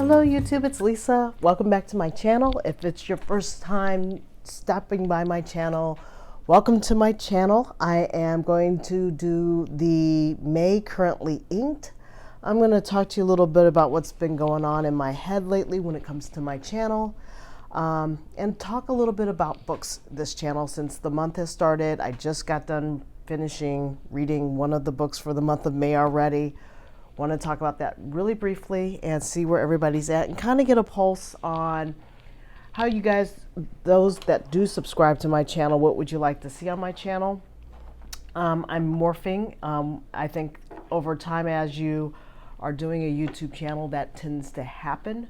Hello YouTube, it's Lisa. Welcome back to my channel. If it's your first time stopping by my channel, welcome to my channel. I am going to do the May currently inked. I'm going to talk to you a little bit about what's been going on in my head lately when it comes to my channel, and talk a little bit about books this channel since the month has started. I just got done finishing reading one of the books for the month of May already. Want to talk about that really briefly and see where everybody's at and kind of get a pulse on how you guys, those that do subscribe to my channel, what would you like to see on my channel. I'm morphing. I think over time as you are doing a YouTube channel, that tends to happen.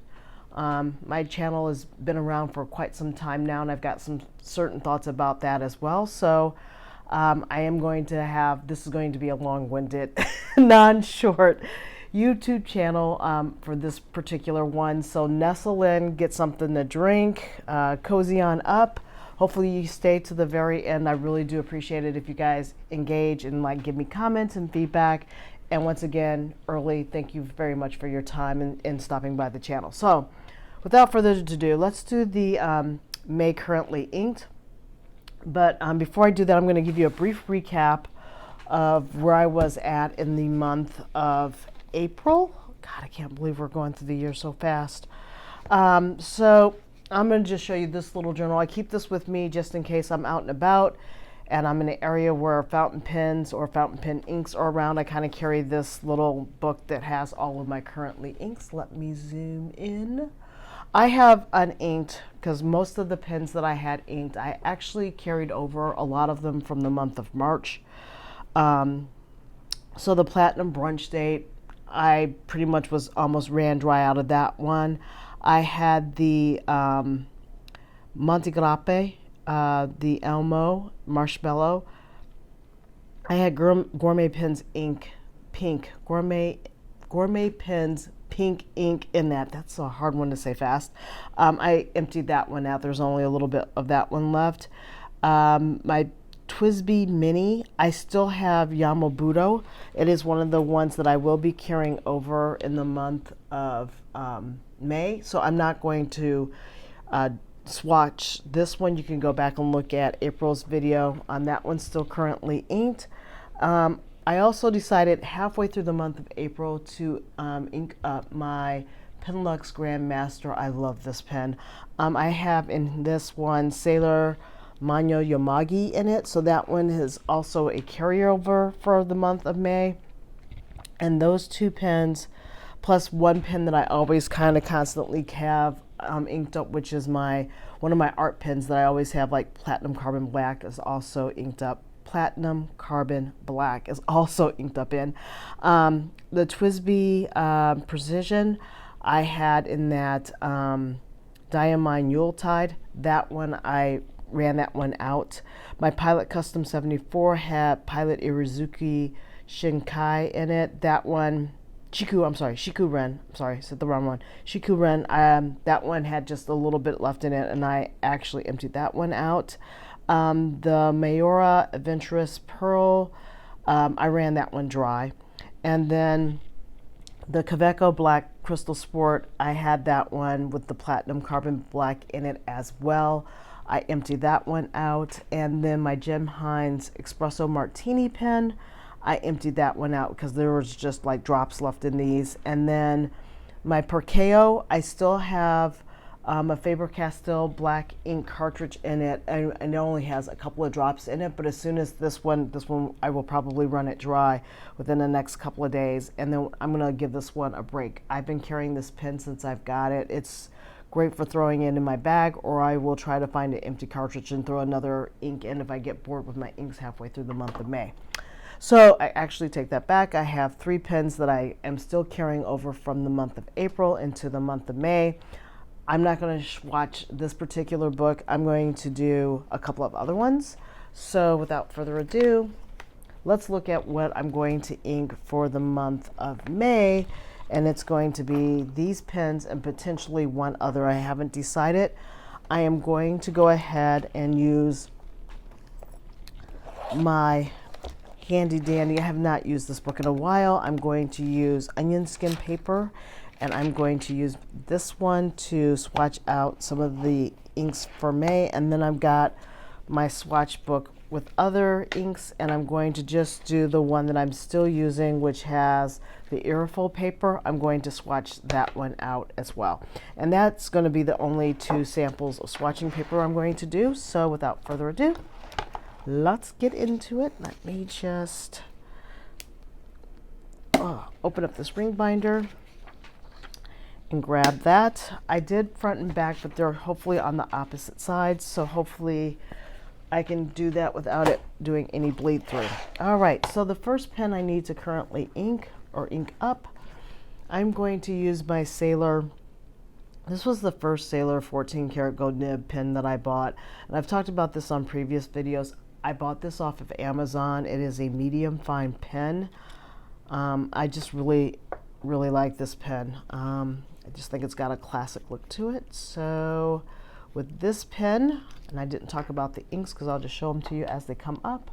My channel has been around for quite some time now, and I've got some certain thoughts about that as well. So I am going to have, this is going to be a long-winded, non-short YouTube channel for this particular one. So nestle in, get something to drink, cozy on up. Hopefully you stay to the very end. I really do appreciate it if you guys engage and give me comments and feedback. And once again, early, thank you very much for your time and stopping by the channel. So without further ado, let's do the May currently inked. But before I do that, I'm going to give you a brief recap of where I was at in the month of April. God, I can't believe we're going through the year so fast. So I'm going to just show you this little journal. I keep this with me just in case I'm out and about and I'm in an area where fountain pens or fountain pen inks are around. I kind of carry this little book that has all of my currently inks. Let me zoom in. I have uninked, because most of the pens that I had inked, I actually carried over a lot of them from the month of March. So the Platinum Brunch Date, I pretty much was almost ran dry out of that one. I had the Montegrappe, the Elmo Marshmallow. I had Gourmet Pens Ink Pink, Gourmet Pens Pink ink in that. That's a hard one to say fast. I emptied that one out. There's only a little bit of that one left. My TSWBI Mini, I still have Yama Budo. It is one of the ones that I will be carrying over in the month of May. So I'm not going to swatch this one. You can go back and look at April's video on that one. Still currently inked. I also decided halfway through the month of April to ink up my Penulux Grandmaster. I love this pen. I have in this one Sailor Manyo Yomogi in it, so that one is also a carryover for the month of May. And those two pens, plus one pen that I always kind of constantly have inked up, which is one of my art pens that I always have, like Platinum Carbon Black, is also inked up. Platinum Carbon Black is also inked up in. The TSWBI Precision, I had in that Diamine Yuletide. That one, I ran that one out. My Pilot Custom 74 had Pilot Iroshsizuku Shinkai in it. That one, Shikuren. I'm sorry, said the wrong one. Shikuren, that one had just a little bit left in it, and I actually emptied that one out. The Mayora Adventurous Pearl, I ran that one dry. And then the Kaweco Black Crystal Sport, I had that one with the Platinum Carbon Black in it as well. I emptied that one out. And then my Jim Hines Espresso Martini pen, I emptied that one out because there was just like drops left in these. And then my Perkeo, I still have a Faber-Castell black ink cartridge in it, and it only has a couple of drops in it, but as soon as this one I will probably run it dry within the next couple of days, and then I'm going to give this one a break. I've been carrying this pen since I've got it. It's great for throwing it in my bag, or I will try to find an empty cartridge and throw another ink in if I get bored with my inks halfway through the month of May. So I actually take that back. I have 3 pens that I am still carrying over from the month of April into the month of May. I'm not going to watch this particular book. I'm going to do a couple of other ones. So without further ado, let's look at what I'm going to ink for the month of May. And it's going to be these pens and potentially one other. I haven't decided. I am going to go ahead and use my handy dandy. I have not used this book in a while. I'm going to use onion skin paper And I'm going to use this one to swatch out some of the inks for May. And then I've got my swatch book with other inks, and I'm going to just do the one that I'm still using, which has the aerosol paper. I'm going to swatch that one out as well. And that's going to be the only 2 samples of swatching paper I'm going to do. So without further ado, let's get into it. Let me just open up this ring binder and grab that. I did front and back, but they're hopefully on the opposite sides, so hopefully I can do that without it doing any bleed through. All right, so the first pen I need to currently ink up, I'm going to use my Sailor. This was the first Sailor 14 karat gold nib pen that I bought, and I've talked about this on previous videos. I bought this off of Amazon. It is a medium fine pen. I just really like this pen. I just think it's got a classic look to it. So with this pen, and I didn't talk about the inks because I'll just show them to you as they come up.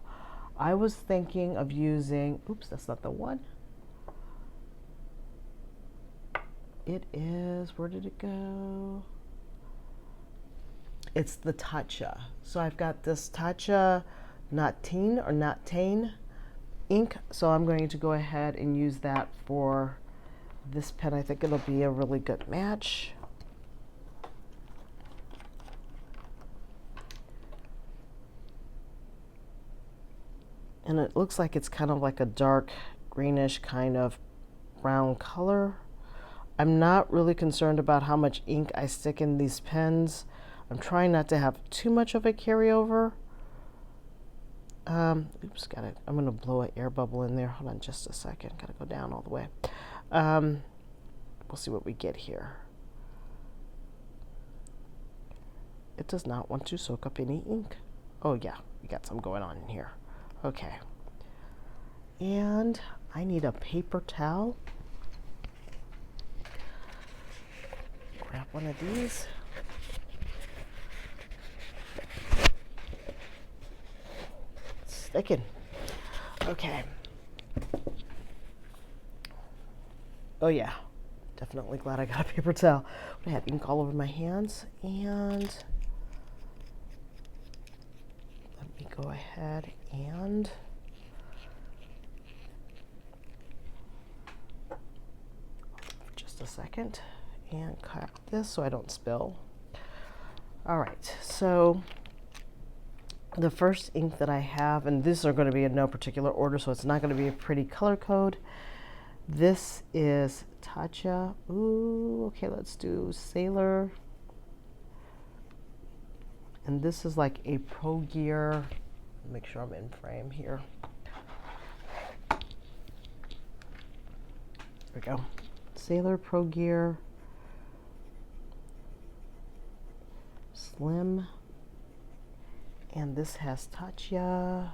I was thinking of using, oops, that's not the one. It is, where did it go? It's the Taccia. So I've got this Taccia Natune ink. So I'm going to go ahead and use that for this pen. I think it'll be a really good match. And it looks like it's kind of like a dark greenish kind of brown color. I'm not really concerned about how much ink I stick in these pens. I'm trying not to have too much of a carryover. Oops, I'm gonna blow an air bubble in there. Hold on just a second. Gotta go down all the way. We'll see what we get here. It does not want to soak up any ink. Oh yeah, we got some going on in here. Okay. And I need a paper towel. Grab one of these. It's sticking. Okay. Oh yeah, definitely glad I got a paper towel. I had ink all over my hands, and let me go ahead and just a second and cut this so I don't spill. All right, so the first ink that I have, and these are going to be in no particular order, so it's not going to be a pretty color code. This is Taccia. Ooh, okay, let's do Sailor. And this is like a Pro Gear. Make sure I'm in frame here. There we go. Sailor Pro Gear. Slim. And this has Taccia.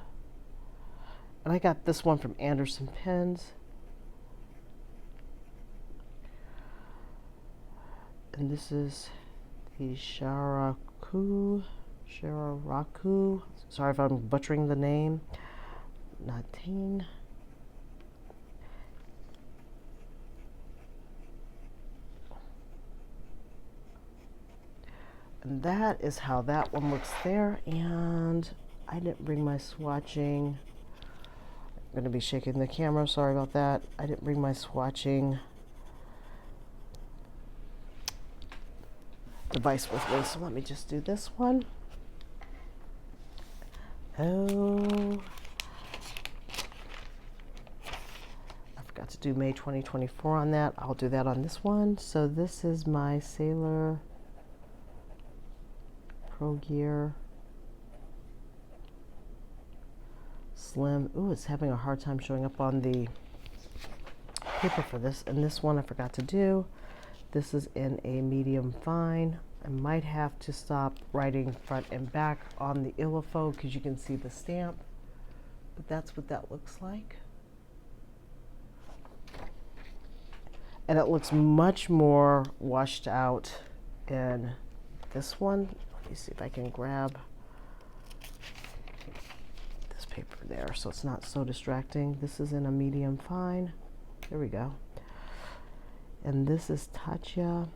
And I got this one from Anderson Pens. And this is the Skaraku. Sorry if I'm butchering the name. Natune. And that is how that one looks there. And I didn't bring my swatching. I'm going to be shaking the camera. Sorry about that. I didn't bring my swatching device with me, so let me just do this one. Oh, I forgot to do May 2024 on that. I'll do that on this one. So this is my Sailor Pro Gear Slim. Ooh, it's having a hard time showing up on the paper for this. And this one I forgot to do. This is in a medium fine. I might have to stop writing front and back on the illifo because you can see the stamp, but that's what that looks like. And it looks much more washed out in this one. Let me see if I can grab this paper there so it's not so distracting. This is in a medium fine. There we go. And this is Taccia.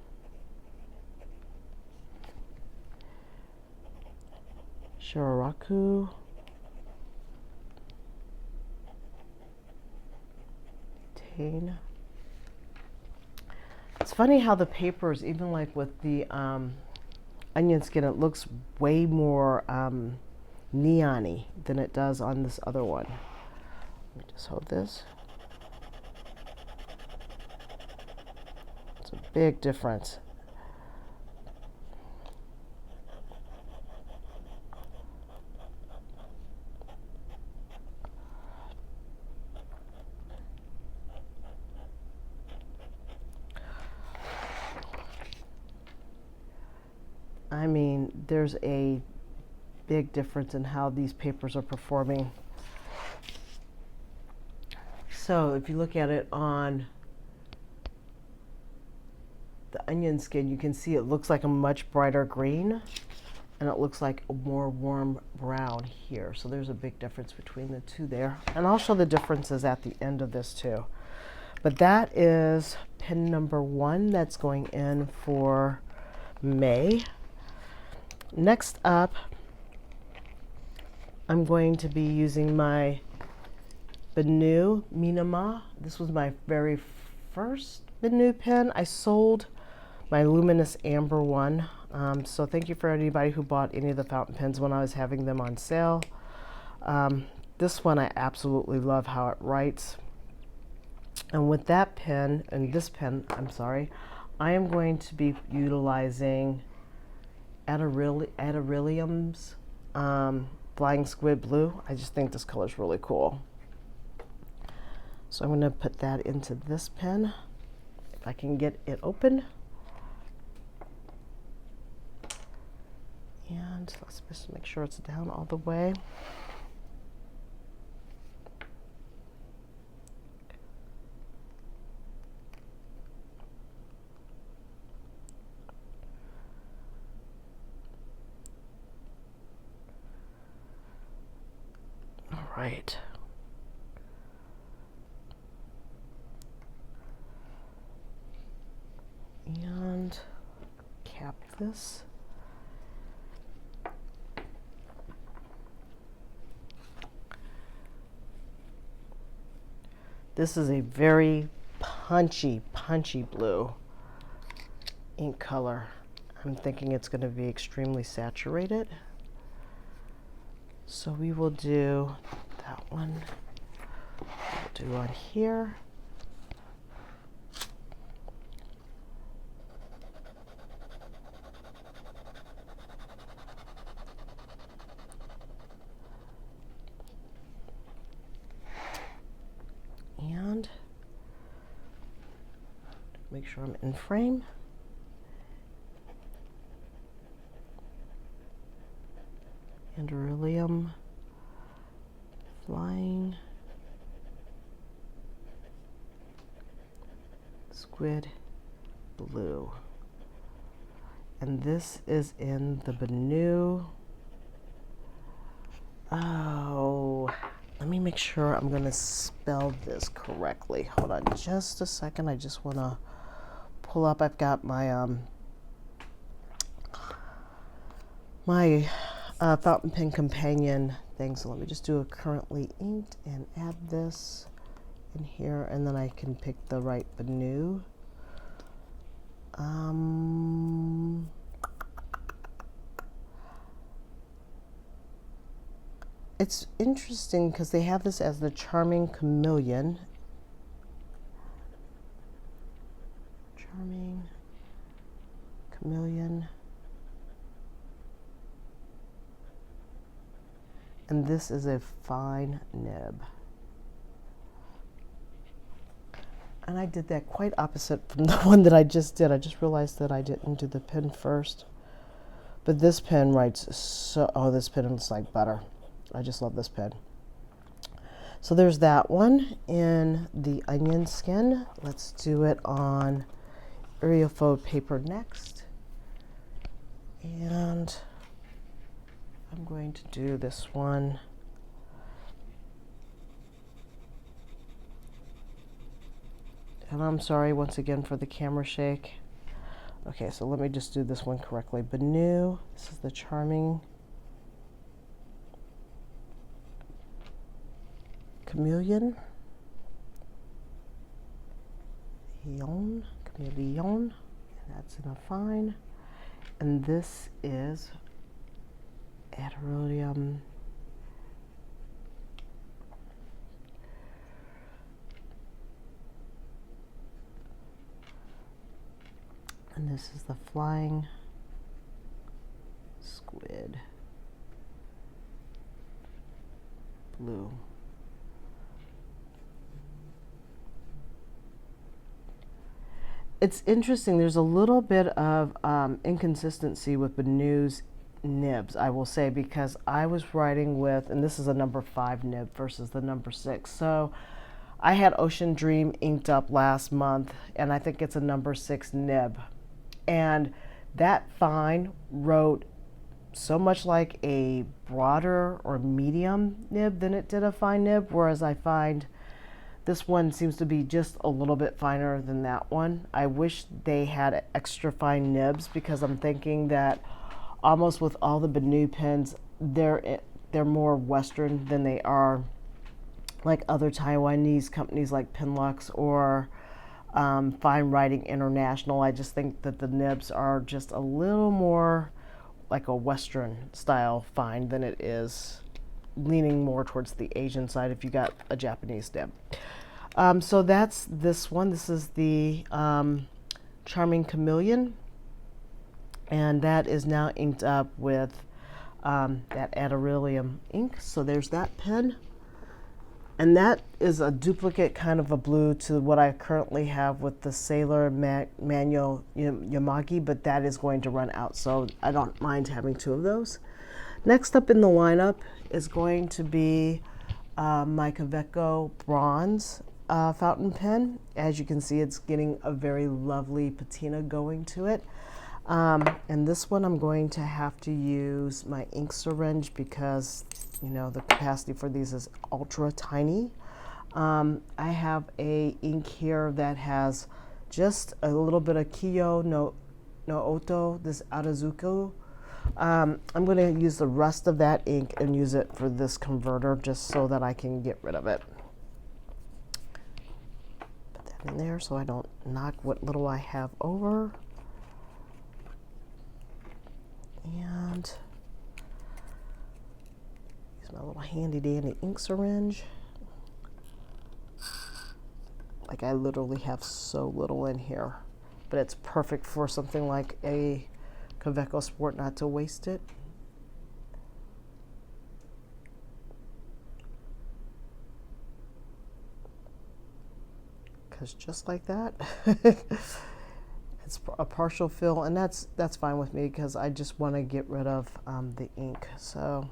Skaraku. It's funny how the papers, even like with the onion skin, it looks way more neon-y than it does on this other one. Let me just hold this. It's a big difference. I mean, there's a big difference in how these papers are performing. So if you look at it on the onion skin, you can see it looks like a much brighter green, and it looks like a more warm brown here. So there's a big difference between the two there. And I'll show the differences at the end of this too. But that is pin number 1 that's going in for May. Next up, I'm going to be using my Benu Mimina. This was my very first Benu pen. I sold my luminous amber one. So thank you for anybody who bought any of the fountain pens when I was having them on sale. This one I absolutely love how it writes. And with that pen, and this pen, I'm sorry, I am going to be utilizing Anderillium's Flying Squid Blue. I just think this color is really cool. So I'm going to put that into this pen, if I can get it open. And let's just make sure it's down all the way. All right. And cap this. This is a very punchy blue ink color. I'm thinking it's going to be extremely saturated. So we will do that one. We'll do on here. And make sure I'm in frame. Anderillium, Flying Squid Blue. And this is in the Benu. Oh, let me make sure I'm going to spell this correctly. Hold on just a second. I just want to pull up. I've got my fountain pen companion thing. So let me just do a currently inked and add this in here, and then I can pick the right Benu. It's interesting because they have this as the Charming Chameleon. Charming Chameleon. And this is a fine nib. And I did that quite opposite from the one that I just did. I just realized that I didn't do the pen first. But this pen writes so, oh, this pen is like butter. I just love this pen. So there's that one in the onion skin. Let's do it on Aeroflot paper next. And I'm going to do this one And I'm sorry once again for the camera shake. Okay, so let me just do this one correctly. Benu, this is the Charming Chameleon. Chameleon, and that's in a fine. And this is Anderillium. And this is the Flying Squid. Blue. It's interesting, there's a little bit of inconsistency with Benu's nibs, I will say, because I was writing with, and this is a number 5 nib versus the number 6. So I had Ocean Dream inked up last month, and I think it's a number 6 nib. And that fine wrote so much like a broader or medium nib than it did a fine nib, whereas I find this one seems to be just a little bit finer than that one. I wish they had extra fine nibs, because I'm thinking that almost with all the Benu pens, they're more Western than they are like other Taiwanese companies like Penulux or Fine Writing International. I just think that the nibs are just a little more like a Western style fine than it is leaning more towards the Asian side if you got a Japanese nib. So that's this one. This is the Charming Chameleon, and that is now inked up with that Anderillium ink. So there's that pen, and that is a duplicate kind of a blue to what I currently have with the Sailor Manyo Yomogi, but that is going to run out, so I don't mind having 2 of those. Next up in the lineup is going to be my Kaweco bronze fountain pen. As you can see, it's getting a very lovely patina going to it. And this one I'm going to have to use my ink syringe because, you know, the capacity for these is ultra tiny. I have a ink here that has just a little bit of Kiyo no Otto, this Adzukyo. I'm going to use the rest of that ink and use it for this converter just so that I can get rid of it. Put that in there so I don't knock what little I have over. And use my little handy dandy ink syringe. Like, I literally have so little in here, but it's perfect for something like a Kaweco Sport, not to waste it. Because just like that, it's a partial fill, and that's fine with me because I just want to get rid of the ink. So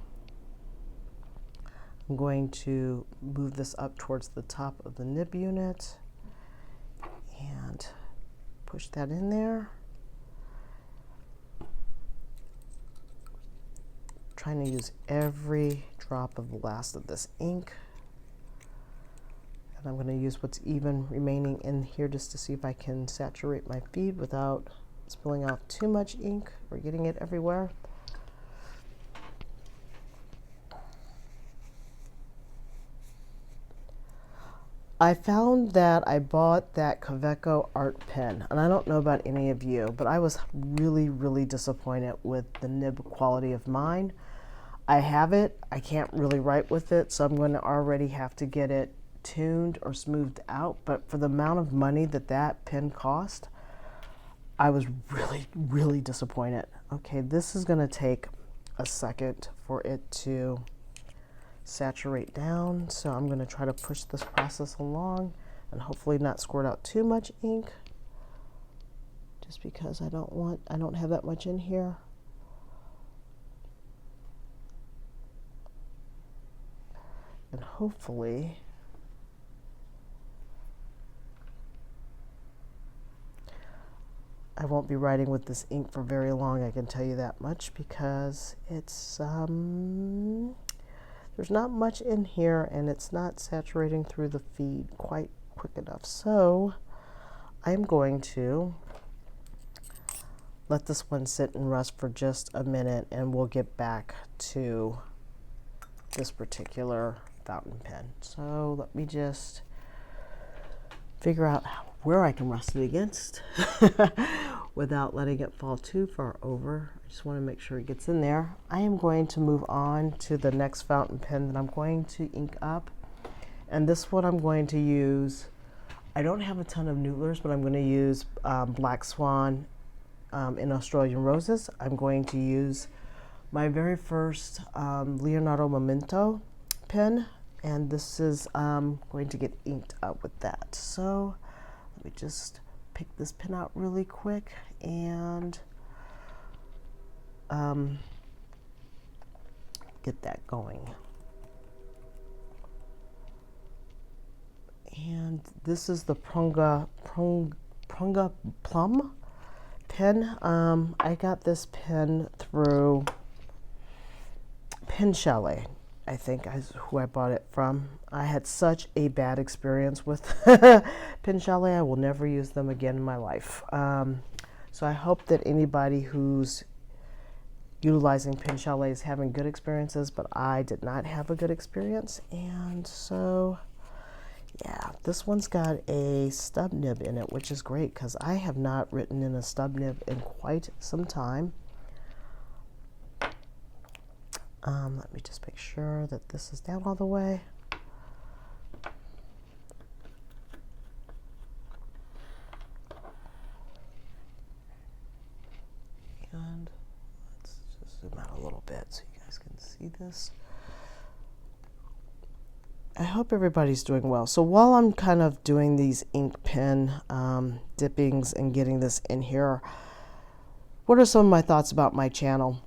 I'm going to move this up towards the top of the nib unit and push that in there. Trying to use every drop of the last of this ink. And I'm going to use what's even remaining in here just to see if I can saturate my feed without spilling out too much ink or getting it everywhere. I found that I bought that Kaweco art pen, and I don't know about any of you, but I was really, really disappointed with the nib quality of mine. I have it, I can't really write with it, so I'm going to already have to get it tuned or smoothed out, but for the amount of money that that pen cost, I was really, really disappointed. Okay, this is going to take a second for it to saturate down, so I'm going to try to push this process along and hopefully not squirt out too much ink, just because I don't have that much in here. And hopefully I won't be writing with this ink for very long, I can tell you that much, because it's there's not much in here and it's not saturating through the feed quite quick enough. So I'm going to let this one sit and rest for just a minute, and we'll get back to this particular fountain pen. So let me just figure out where I can rest it against without letting it fall too far over. I just want to make sure it gets in there. I am going to move on to the next fountain pen that I'm going to ink up. And this one I'm going to use, I don't have a ton of Noodlers, but I'm going to use Black Swan in Australian Roses. I'm going to use my very first Leonardo Memento pen, and this is going to get inked up with that. So let me just pick this pen out really quick and get that going. And this is the Prunga Plum pen. I got this pen through Pen Chalet, I think is who I bought it from. I had such a bad experience with Pen Chalet. I will never use them again in my life. So I hope that anybody who's utilizing Pen Chalet is having good experiences, but I did not have a good experience. And so yeah, this one's got a stub nib in it, which is great because I have not written in a stub nib in quite some time. Let me just make sure that this is down all the way. And let's just zoom out a little bit so you guys can see this. I hope everybody's doing well. So while I'm kind of doing these ink pen dippings and getting this in here, what are some of my thoughts about my channel?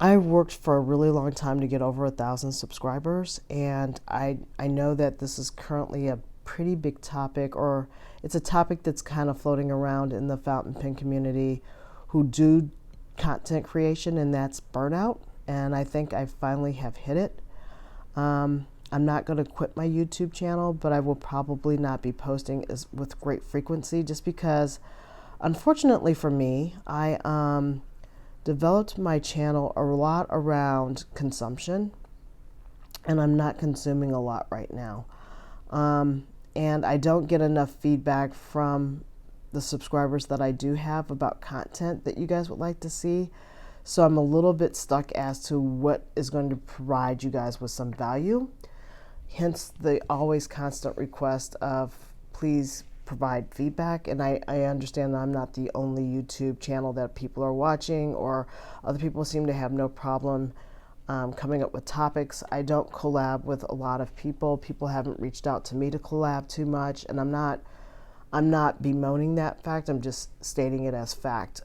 I worked for a really long time to get over 1,000 subscribers, and I know that this is currently a pretty big topic, or it's a topic that's kind of floating around in the fountain pen community who do content creation, and that's burnout. And I think I finally have hit it. I'm not going to quit my YouTube channel, but I will probably not be posting with great frequency just because, unfortunately for me, I developed my channel a lot around consumption, and I'm not consuming a lot right now. And I don't get enough feedback from the subscribers that I do have about content that you guys would like to see. So I'm a little bit stuck as to what is going to provide you guys with some value. Hence the always constant request of please provide feedback. And I understand that I'm not the only YouTube channel that people are watching, or other people seem to have no problem coming up with topics. I don't collab with a lot of people. People haven't reached out to me to collab too much, and I'm not bemoaning that fact. I'm just stating it as fact,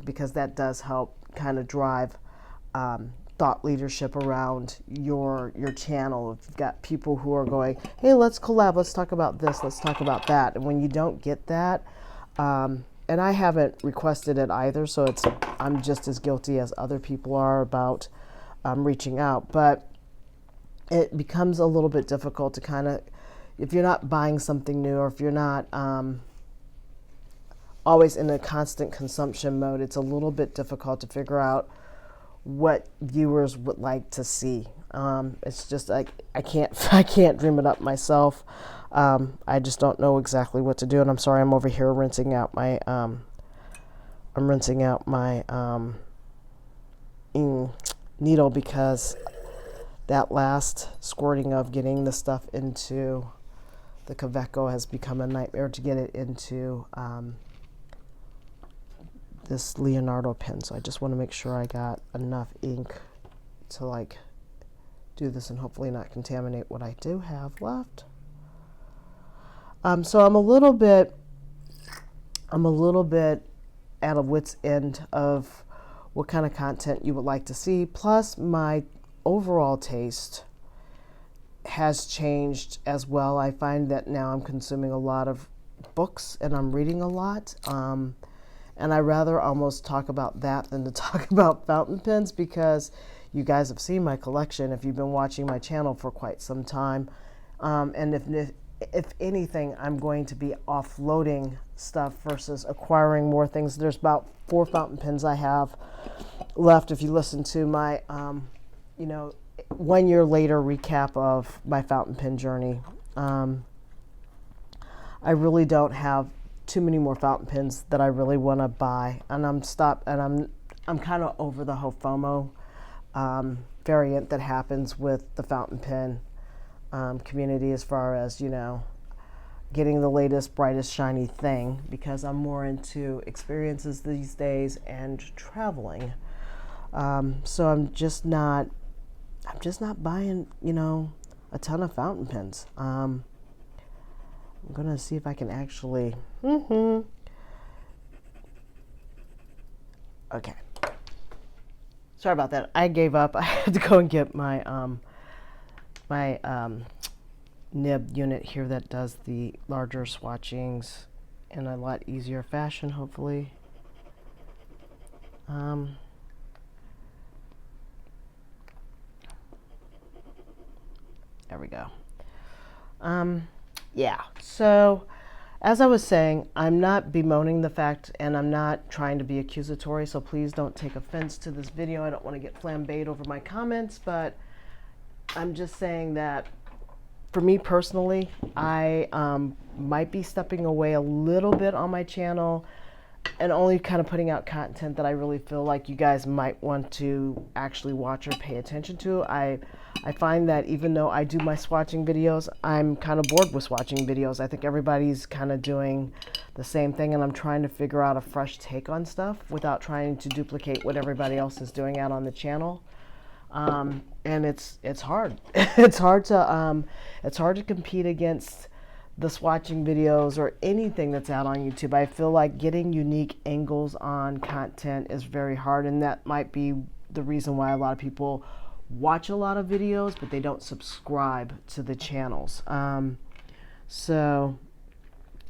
because that does help kind of drive thought leadership around your channel. If you've got people who are going, hey, let's collab, let's talk about this, let's talk about that, and when you don't get that, and I haven't requested it either, so I'm just as guilty as other people are about reaching out, but it becomes a little bit difficult to kind of, if you're not buying something new, or if you're not always in a constant consumption mode, it's a little bit difficult to figure out what viewers would like to see. It's just like I can't dream it up myself. I just don't know exactly what to do, and I'm sorry, I'm over here rinsing out my needle, because that last squirting of getting the stuff into the Kaweco has become a nightmare to get it into this Leonardo pen. So I just want to make sure I got enough ink to like do this and hopefully not contaminate what I do have left. So I'm a little bit at a wit's end of what kind of content you would like to see. Plus my overall taste has changed as well. I find that now I'm consuming a lot of books and I'm reading a lot. And I rather almost talk about that than to talk about fountain pens, because you guys have seen my collection if you've been watching my channel for quite some time. And if anything, I'm going to be offloading stuff versus acquiring more things. There's about 4 fountain pens I have left. If you listen to my, 1 year later recap of my fountain pen journey, I really don't have too many more fountain pens that I really want to buy, and I'm kind of over the whole FOMO variant that happens with the fountain pen community, as far as, getting the latest, brightest, shiny thing, because I'm more into experiences these days and traveling. So I'm just not buying, a ton of fountain pens. I'm gonna see if I can actually. Okay. Sorry about that. I gave up. I had to go and get my nib unit here that does the larger swatchings in a lot easier fashion, hopefully. There we go. Yeah, so as I was saying, I'm not bemoaning the fact, and I'm not trying to be accusatory, so please don't take offense to this video. I don't want to get flambéed over my comments, but I'm just saying that for me personally, I might be stepping away a little bit on my channel and only kind of putting out content that I really feel like you guys might want to actually watch or pay attention to. I find that even though I do my swatching videos, I'm kind of bored with swatching videos. I think everybody's kind of doing the same thing, and I'm trying to figure out a fresh take on stuff without trying to duplicate what everybody else is doing out on the channel. And it's hard. It's hard to compete against the swatching videos or anything that's out on YouTube. I feel like getting unique angles on content is very hard, and that might be the reason why a lot of people watch a lot of videos, but they don't subscribe to the channels. So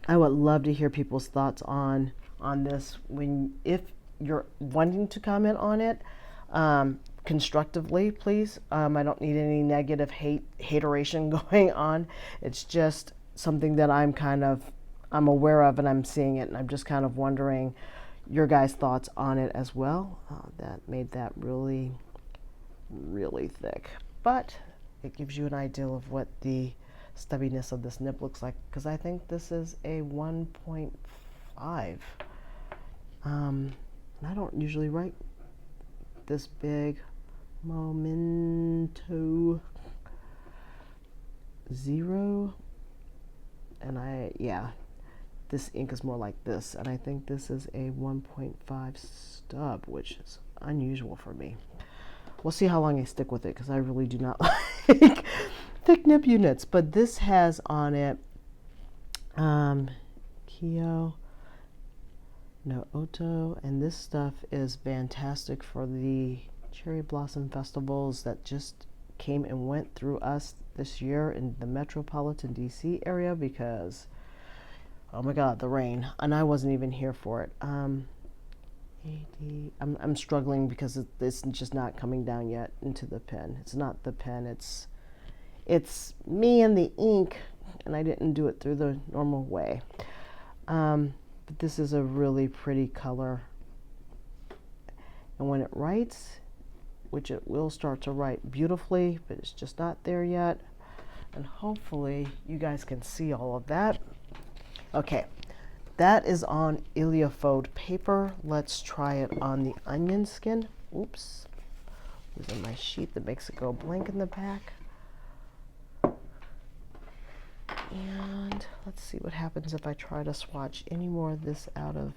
I would love to hear people's thoughts on this. If you're wanting to comment on it, constructively, please. I don't need any negative hateration going on. It's just something that I'm aware of, and I'm seeing it, and I'm just kind of wondering your guys' thoughts on it as well. That made that really, really thick, but it gives you an idea of what the stubbiness of this nib looks like, because I think this is a 1.5. And I don't usually write this big. Momento 0, and this ink is more like this, and I think this is a 1.5 stub, which is unusual for me. We'll see how long I stick with it, because I really do not like thick nib units. But this has on it Kyo, no Otto, and this stuff is fantastic for the cherry blossom festivals that just came and went through us this year in the metropolitan DC area, because oh my god, the rain, and I wasn't even here for it. I'm struggling because it's just not coming down yet into the pen. It's not the pen, it's me and the ink, and I didn't do it through the normal way. But this is a really pretty color, and when it writes, which it will start to write beautifully, but it's just not there yet. And hopefully you guys can see all of that. Okay, that is on Iliophode paper. Let's try it on the onion skin. Oops, using my sheet that makes it go blank in the back. And let's see what happens if I try to swatch any more of this out of,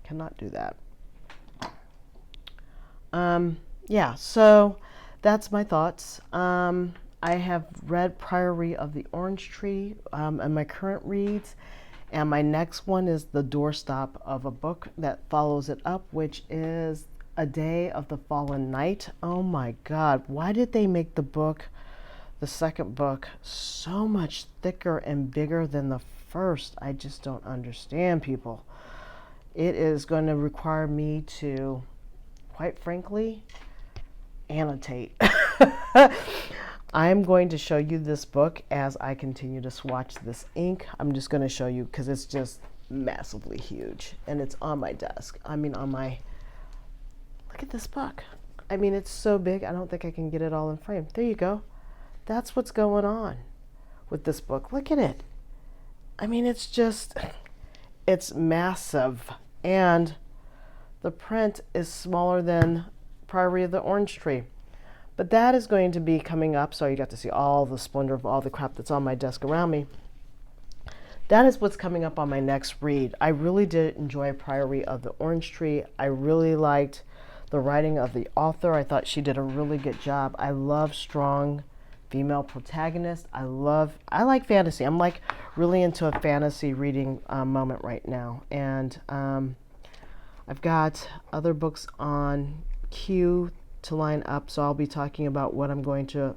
cannot do that. Yeah, so that's my thoughts. I have read prior read of The Orange Tree, and my current reads, and my next one is the doorstop of a book that follows it up, which is A Day of the Fallen Knight. Oh my god, why did they make the second book, so much thicker and bigger than the first? I just don't understand, people. It is going to require me to, quite frankly, annotate. I'm going to show you this book as I continue to swatch this ink. I'm just going to show you because it's just massively huge and it's on my desk. I mean, on my, look at this book. I mean, it's so big, I don't think I can get it all in frame. There you go. That's what's going on with this book. Look at it. I mean, it's just, it's massive. And the print is smaller than Priory of the Orange Tree. But that is going to be coming up. So you got to see all the splendor of all the crap that's on my desk around me. That is what's coming up on my next read. I really did enjoy Priory of the Orange Tree. I really liked the writing of the author. I thought she did a really good job. I love strong female protagonists. I like fantasy. I'm like really into a fantasy reading moment right now. And I've got other books on queue to line up, so I'll be talking about what I'm going to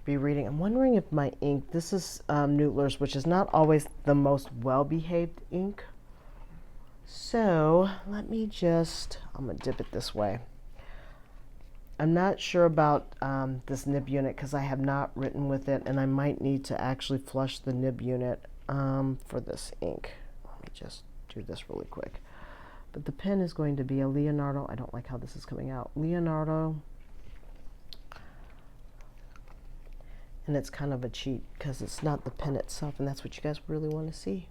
be reading. I'm wondering if my ink, this is Noodler's, which is not always the most well-behaved ink. So let me just, I'm going to dip it this way. I'm not sure about this nib unit because I have not written with it, and I might need to actually flush the nib unit for this ink. Let me just do this really quick. But the pen is going to be a Leonardo. I don't like how this is coming out. Leonardo. And it's kind of a cheat because it's not the pen itself, and that's what you guys really want to see.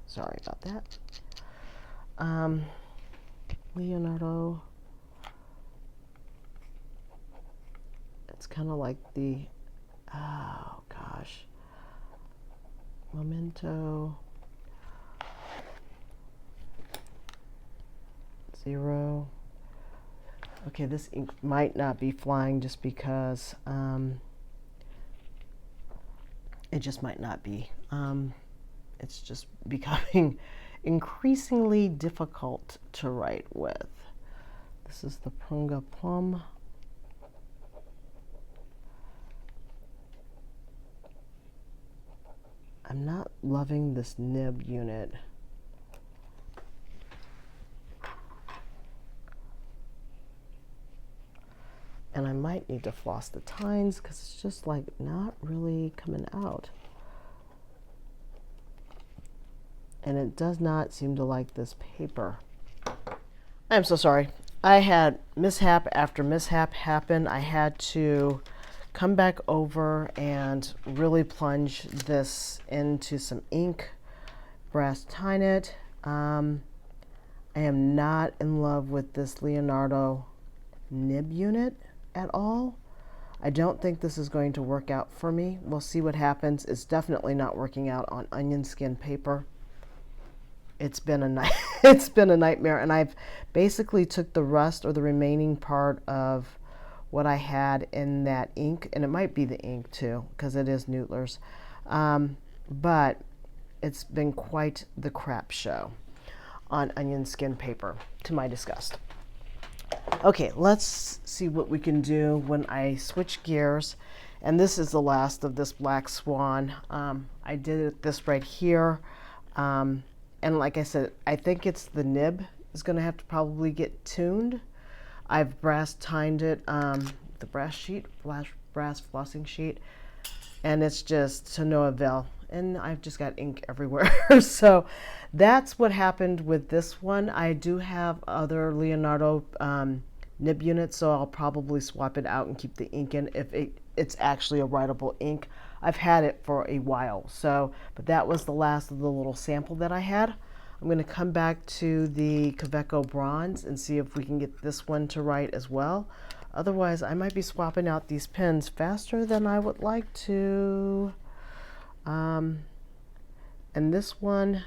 Sorry about that. Leonardo. It's kind of like the, oh gosh, Memento, Zero. Okay, this ink might not be flying just because it just might not be. It's just becoming increasingly difficult to write with. This is the Prunga Plum. I'm not loving this nib unit. And I might need to floss the tines because it's just like not really coming out. And it does not seem to like this paper. I'm so sorry. I had mishap after mishap happen. I had to come back over and really plunge this into some ink, brass tine it. I am not in love with this Leonardo nib unit at all. I don't think this is going to work out for me. We'll see what happens. It's definitely not working out on onion skin paper. It's been a it's been a nightmare, and I've basically took the rest or the remaining part of what I had in that ink, and it might be the ink too because it is Noodler's, but it's been quite the crap show on onion skin paper, to my disgust. Okay, let's see what we can do when I switch gears, and this is the last of this Black Swan. I did this right here, and like I said, I think it's the nib is going to have to probably get tuned. I've brass tined it, the brass sheet, brass flossing sheet, and it's just to no avail. And I've just got ink everywhere. So that's what happened with this one. I do have other Leonardo nib units, so I'll probably swap it out and keep the ink in if it's actually a writable ink. I've had it for a while, so, but that was the last of the little sample that I had. I'm going to come back to the Kaweco Bronze and see if we can get this one to write as well. Otherwise, I might be swapping out these pens faster than I would like to. And this one,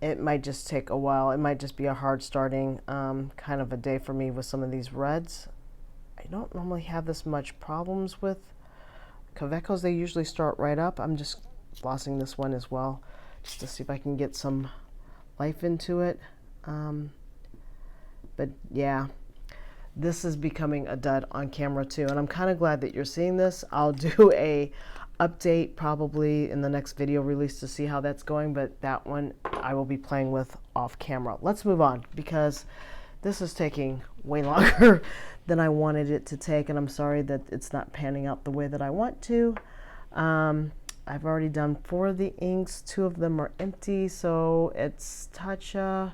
it might just take a while. It might just be a hard starting kind of a day for me with some of these reds. I don't normally have this much problems with Kawecos. They usually start right up. I'm just flossing this one as well, just to see if I can get some life into it. But yeah, this is becoming a dud on camera too, and I'm kind of glad that you're seeing this. I'll do a update probably in the next video release to see how that's going, but that one I will be playing with off camera. Let's move on because This is taking way longer than I wanted it to take, and I'm sorry that it's not panning out the way that I want to. I've already done 4 of the inks. 2 of them are empty, so it's Taccia.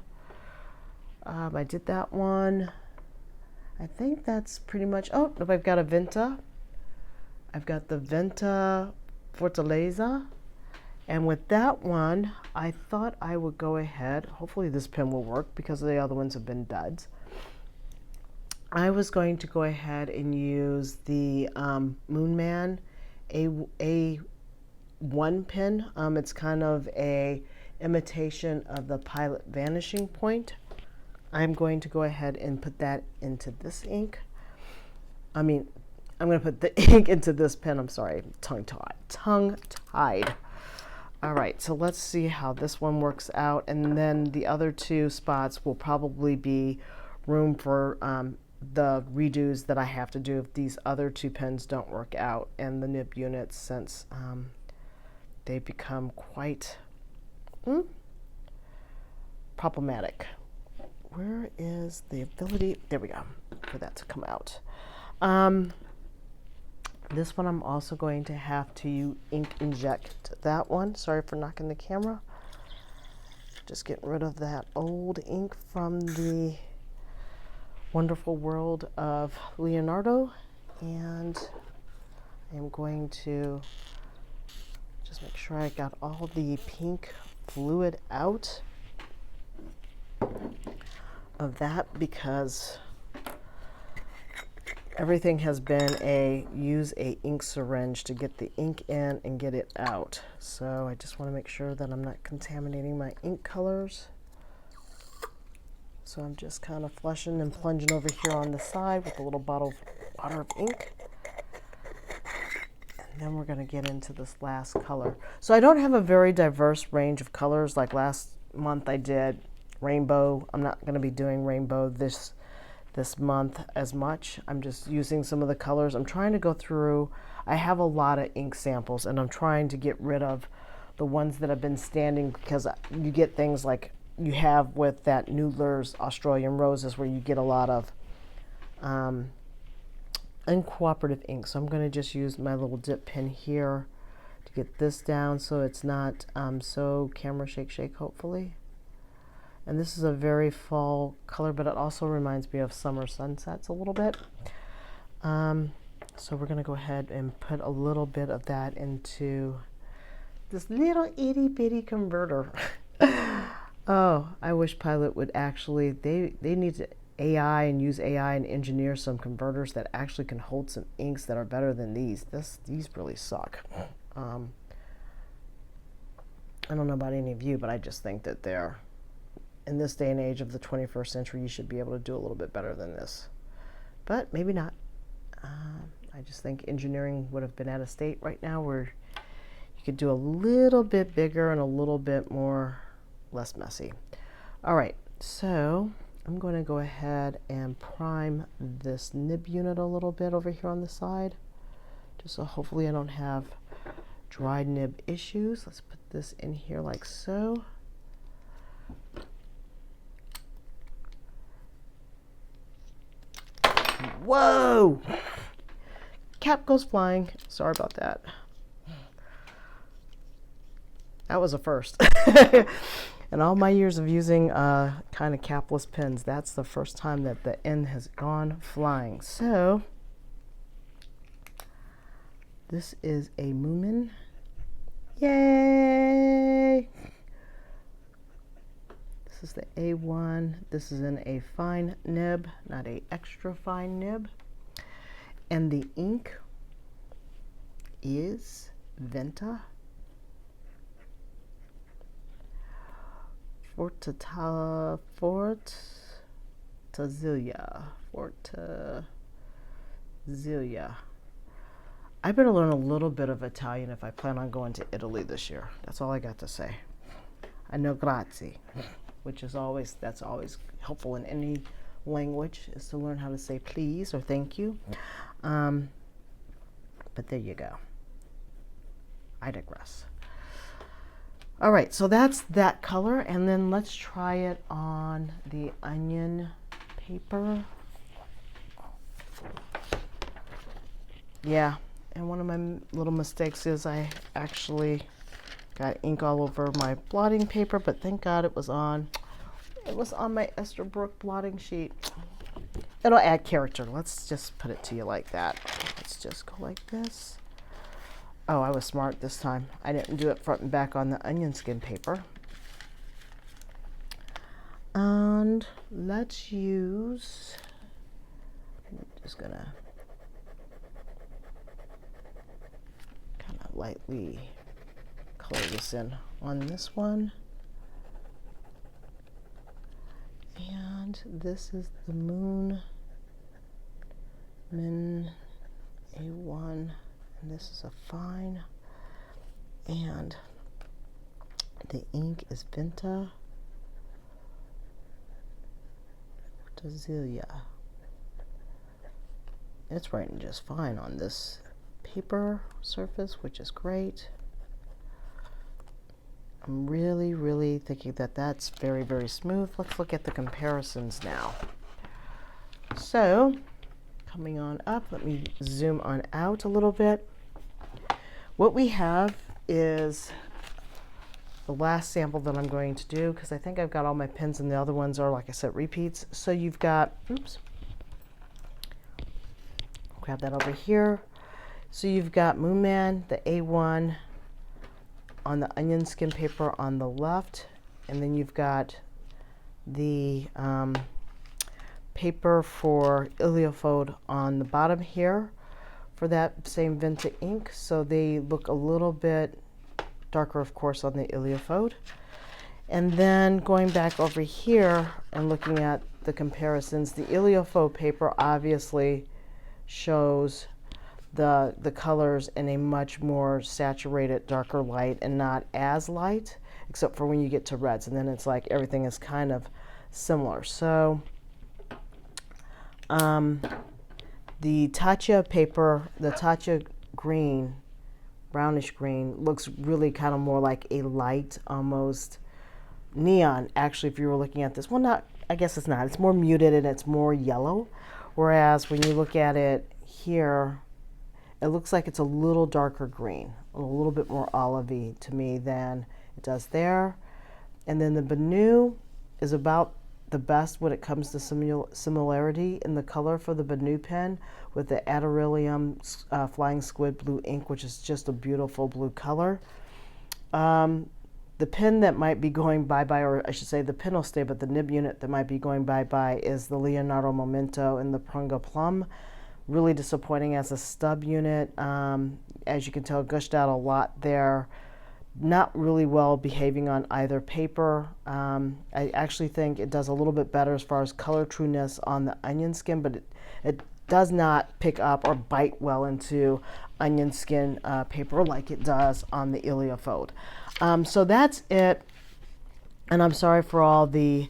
I did that one. I think that's pretty much, oh, nope, I've got a Vinta. I've got the Vinta Fortaleza. And with that one, I thought I would go ahead, hopefully this pen will work because the other ones have been duds. I was going to go ahead and use the Mon Man A1 pen. It's kind of a imitation of the Pilot Vanishing Point. I'm going to go ahead and put that into this ink. I'm going to put the ink into this pen. I'm sorry, tongue-tied. All right, so let's see how this one works out. And then the other 2 spots will probably be room for the redos that I have to do if these other 2 pens don't work out, and the nib units, since they become quite problematic. Where is the ability? There we go, for that to come out. This one I'm also going to have to ink inject that one. Sorry for knocking the camera. Just getting rid of that old ink from the wonderful world of Leonardo. And I'm going to just make sure I got all the pink fluid out of that, because everything has been use a ink syringe to get the ink in and get it out. So I just want to make sure that I'm not contaminating my ink colors. So I'm just kind of flushing and plunging over here on the side with a little bottle of water of ink. And then we're going to get into this last color. So I don't have a very diverse range of colors. Like last month I did rainbow. I'm not going to be doing rainbow this month as much. I'm just using some of the colors. I'm trying to go through, I have a lot of ink samples, and I'm trying to get rid of the ones that have been standing, because you get things like you have with that Noodler's Australian Roses, where you get a lot of uncooperative ink. So I'm going to just use my little dip pen here to get this down so it's not so camera shake, hopefully. And this is a very fall color, but it also reminds me of summer sunsets a little bit. So we're going to go ahead and put a little bit of that into this little itty bitty converter. Oh, I wish Pilot would actually, they need to AI and use AI and engineer some converters that actually can hold some inks that are better than these. These really suck. I don't know about any of you, but I just think that they're, in this day and age of the 21st century, you should be able to do a little bit better than this. But maybe not. I just think engineering would have been at a state right now where you could do a little bit bigger and a little bit less messy. All right, so I'm going to go ahead and prime this nib unit a little bit over here on the side, just so hopefully I don't have dry nib issues. Let's put this in here like so. Whoa! Cap goes flying. Sorry about that. That was a first. In all my years of using kind of capless pens, that's the first time that the end has gone flying. So this is a Mimina. Yay! This is the A1. This is in a fine nib, not a extra fine nib. And the ink is Vinta Fortaleza. I better learn a little bit of Italian if I plan on going to Italy this year. That's all I got to say. I know grazie, which is always, that's always helpful in any language, is to learn how to say please or thank you. But there you go. I digress. All right, so that's that color, and then let's try it on the onion paper. Yeah, and one of my little mistakes is I actually got ink all over my blotting paper, but thank God it was on my Esterbrook blotting sheet. It'll add character. Let's just put it to you like that. Let's just go like this. Oh, I was smart this time. I didn't do it front and back on the onion skin paper. And let's use, I'm just gonna kind of lightly color this in on this one. And this is the Mon Man A1, and this is a fine. And the ink is Vinta Fortaleza. It's writing just fine on this paper surface, which is great. I'm really, really thinking that that's very, very smooth. Let's look at the comparisons now. So, coming on up, let me zoom on out a little bit. What we have is the last sample that I'm going to do, because I think I've got all my pins and the other ones are, like I said, repeats. So you've got, oops, grab that over here. So you've got Mon Man, the A1, on the onion skin paper on the left, and then you've got the paper for Iliofold on the bottom here for that same Vinta ink. So they look a little bit darker, of course, on the Iliofold. And then going back over here and looking at the comparisons, the Iliofold paper obviously shows the colors in a much more saturated, darker light, and not as light, except for when you get to reds, and then it's like everything is kind of similar. So the Taccia paper, the Taccia green, brownish green, looks really kind of more like a light, almost neon, actually, if you were looking at this. Well, not, I guess it's not. It's more muted and it's more yellow, whereas when you look at it here, it looks like it's a little darker green, a little bit more olivey to me than it does there. And then the Benu is about the best when it comes to similarity in the color for the Benu pen, with the Anderillium Flying Squid blue ink, which is just a beautiful blue color. The pen that might be going bye-bye, or I should say the pen will stay, but the nib unit that might be going bye-bye is the Leonardo Momento and the Prunga Plum. Really disappointing as a stub unit. As you can tell, gushed out a lot there. Not really well behaving on either paper. I actually think it does a little bit better as far as color trueness on the onion skin, but it does not pick up or bite well into onion skin paper like it does on the Iliofold. So that's it. And I'm sorry for all the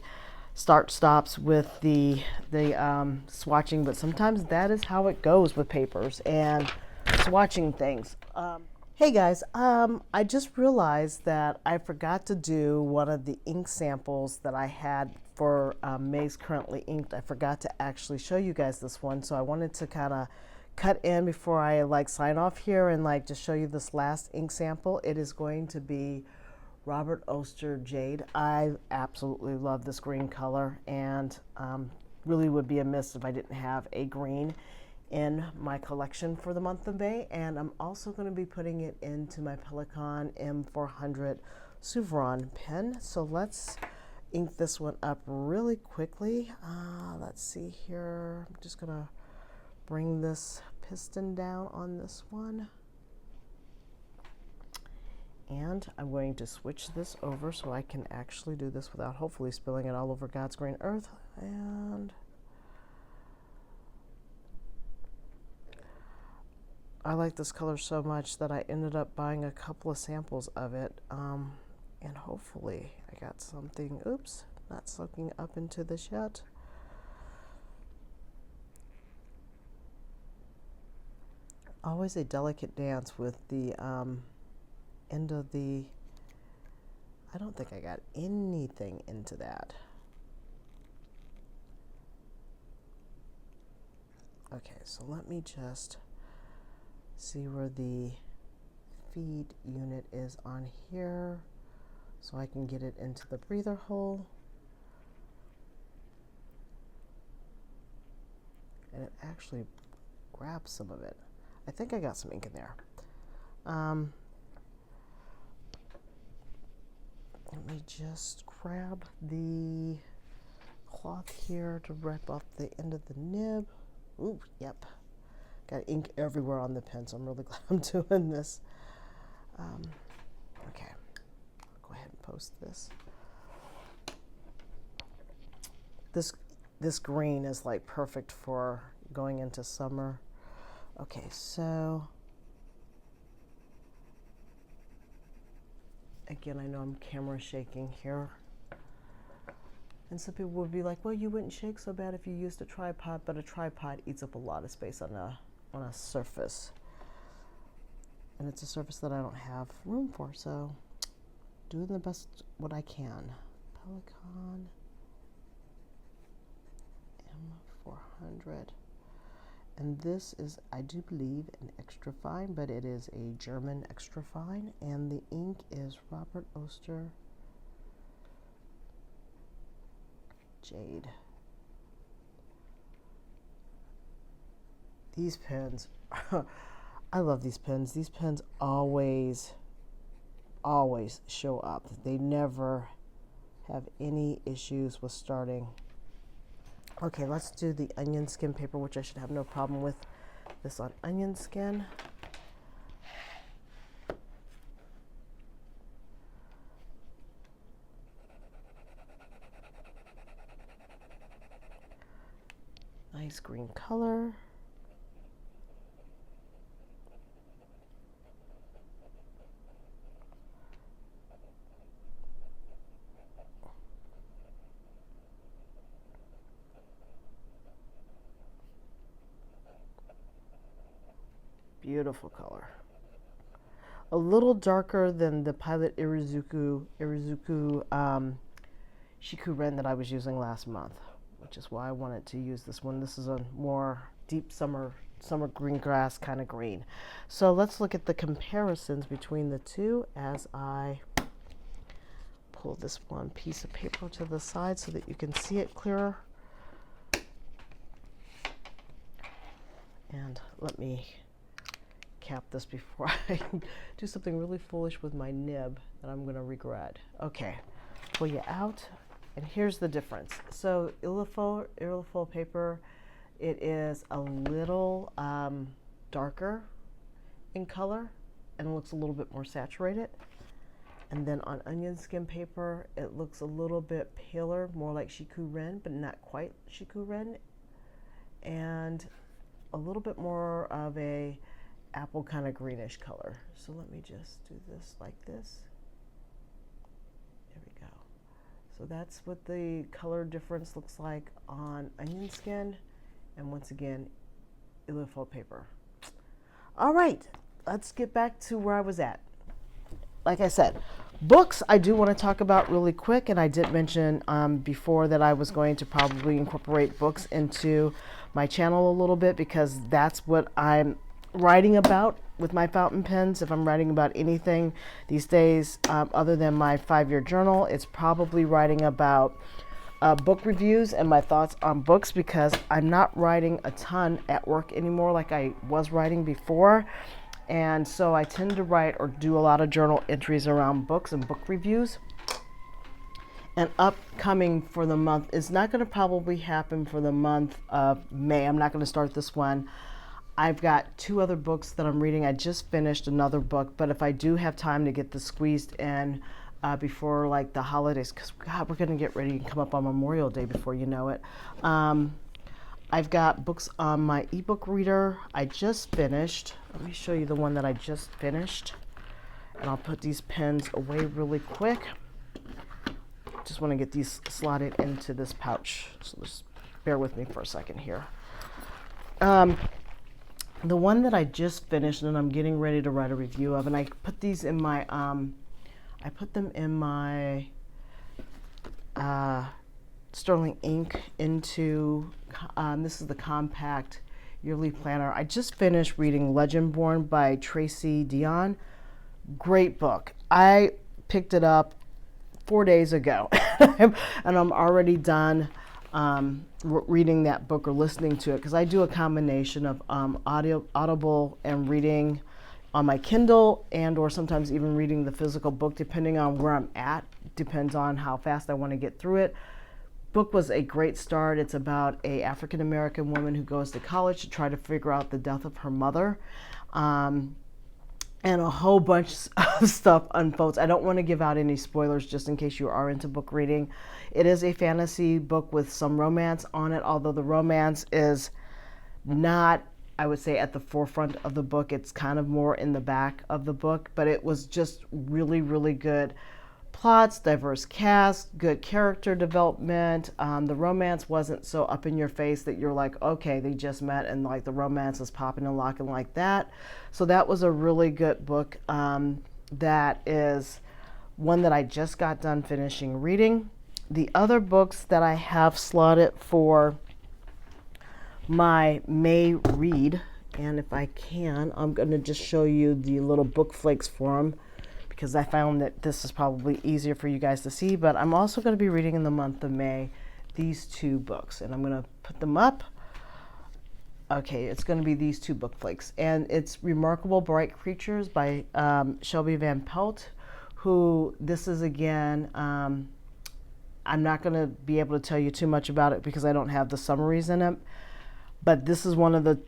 start stops with the swatching, but sometimes that is how it goes with papers and swatching things. Hey guys, I just realized that I forgot to do one of the ink samples that I had for May's Currently Inked. I forgot to actually show you guys this one, so I wanted to kind of cut in before I like sign off here and like just show you this last ink sample. It is going to be Robert Oster Jade. I absolutely love this green color, and really would be amiss if I didn't have a green in my collection for the month of May. And I'm also going to be putting it into my Pelikan M400 Souveran pen. So let's ink this one up really quickly. Let's see here. I'm just going to bring this piston down on this one. And I'm going to switch this over so I can actually do this without hopefully spilling it all over God's green earth. And I like this color so much that I ended up buying a couple of samples of it. And hopefully I got something, oops, not soaking up into this yet. Always a delicate dance with the end of the, I don't think I got anything into that. Okay, so let me just see where the feed unit is on here so I can get it into the breather hole. And it actually grabs some of it. I think I got some ink in there. Let me just grab the cloth here to wrap up the end of the nib. Ooh, yep. Got ink everywhere on the pen, so I'm really glad I'm doing this. Okay, I'll go ahead and post this. This green is like perfect for going into summer. Okay, so again, I know I'm camera shaking here. And some people would be like, well, you wouldn't shake so bad if you used a tripod, but a tripod eats up a lot of space on a surface. And it's a surface that I don't have room for, so doing the best what I can. Pelikan M400. And this is, I do believe, an extra fine, but it is a German extra fine. And the ink is Robert Oster Jade. These pens, I love these pens. These pens always show up. They never have any issues with starting. Okay, let's do the onion skin paper, which I should have no problem with this on onion skin. Nice green color. Beautiful color. A little darker than the Pilot Iroshsizuku Shikuren that I was using last month, which is why I wanted to use this one. This is a more deep summer green grass kind of green. So let's look at the comparisons between the two as I pull this one piece of paper to the side so that you can see it clearer. And let me cap this before I do something really foolish with my nib that I'm going to regret. Okay, pull you out, and here's the difference. So Illifoil paper, it is a little darker in color and looks a little bit more saturated. And then on onion skin paper, it looks a little bit paler, more like Shikuren, but not quite Shikuren, and a little bit more of a apple kind of greenish color. So let me just do this like this. There we go. So that's what the color difference looks like on onion skin, and once again, Illifoil paper. All right, let's get back to where I was at. Like I said, books I do want to talk about really quick, and I did mention before that I was going to probably incorporate books into my channel a little bit, because that's what I'm writing about with my fountain pens. If I'm writing about anything these days other than my 5-year journal, it's probably writing about book reviews and my thoughts on books, because I'm not writing a ton at work anymore like I was writing before. And so I tend to write or do a lot of journal entries around books and book reviews. And upcoming for the month is not going to probably happen for the month of May. I'm not going to start this one. I've got 2 other books that I'm reading. I just finished another book, but if I do have time to get this squeezed in before like the holidays, because God, we're going to get ready and come up on Memorial Day before you know it. I've got books on my ebook reader. I just finished. Let me show you the one that I just finished. And I'll put these pens away really quick. Just want to get these slotted into this pouch. So just bear with me for a second here. The one that I just finished and I'm getting ready to write a review of, and I put these in my, I put them in my Sterling ink into, this is the compact yearly planner. I just finished reading Legend Born by Tracy Dion. Great book. I picked it up 4 days ago and I'm already done reading that book or listening to it, because I do a combination of audible and reading on my Kindle, and or sometimes even reading the physical book depending on where I'm at. Depends on how fast I want to get through it. Book was a great start. It's about a African American woman who goes to college to try to figure out the death of her mother. And a whole bunch of stuff unfolds. I don't want to give out any spoilers just in case you are into book reading. It is a fantasy book with some romance on it, although the romance is not, I would say, at the forefront of the book. It's kind of more in the back of the book, but it was just really, really good plots, diverse cast, good character development. The romance wasn't so up in your face that you're like, okay, they just met and like the romance is popping and locking like that. So that was a really good book. That is one that I just got done finishing reading. The other books that I have slotted for my May read, and if I can, I'm going to just show you the little book flakes for them, because I found that this is probably easier for you guys to see. But I'm also going to be reading in the month of May these two books, and I'm going to put them up. Okay, it's going to be these two book flakes, and it's Remarkable Bright Creatures by Shelby Van Pelt, who, this is again, I'm not going to be able to tell you too much about it because I don't have the summaries in it, but this is one of the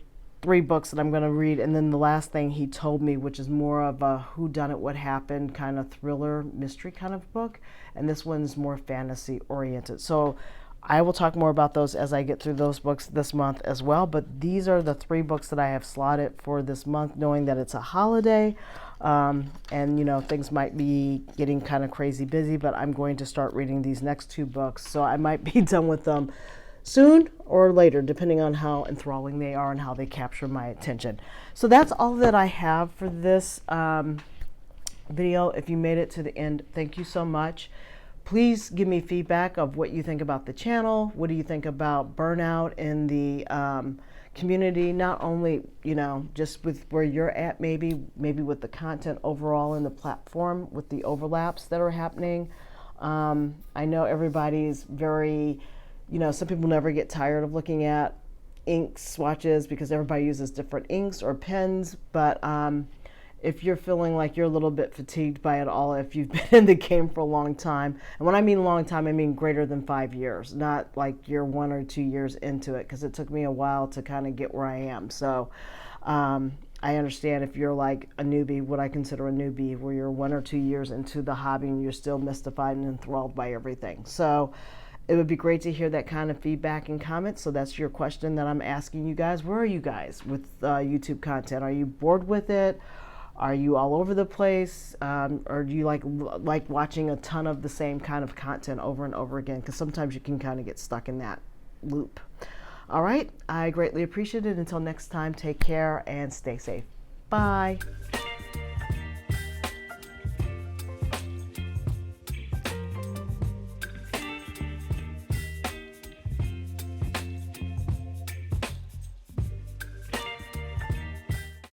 3 books that I'm going to read. And then the last thing he told me, which is more of a whodunit, what happened kind of thriller mystery kind of book, and this one's more fantasy oriented. So I will talk more about those as I get through those books this month as well. But these are the 3 books that I have slotted for this month, knowing that it's a holiday, and you know, things might be getting kind of crazy busy, but I'm going to start reading these next 2 books, so I might be done with them soon or later, depending on how enthralling they are and how they capture my attention. So that's all that I have for this video. If you made it to the end, thank you so much. Please give me feedback of what you think about the channel. What do you think about burnout in the community? Not only, you know, just with where you're at, maybe with the content overall in the platform, with the overlaps that are happening. I know everybody's very, you know, some people never get tired of looking at ink swatches because everybody uses different inks or pens. But if you're feeling like you're a little bit fatigued by it all, if you've been in the game for a long time, and when I mean long time, I mean greater than 5 years, not like you're 1 or 2 years into it, because it took me a while to kind of get where I am. So I understand if you're like a newbie, what I consider a newbie, where you're 1 or 2 years into the hobby and you're still mystified and enthralled by everything. So it would be great to hear that kind of feedback and comments. So that's your question that I'm asking you guys. Where are you guys with YouTube content? Are you bored with it? Are you all over the place? Or do you like watching a ton of the same kind of content over and over again? Because sometimes you can kind of get stuck in that loop. All right, I greatly appreciate it. Until next time, take care and stay safe. Bye.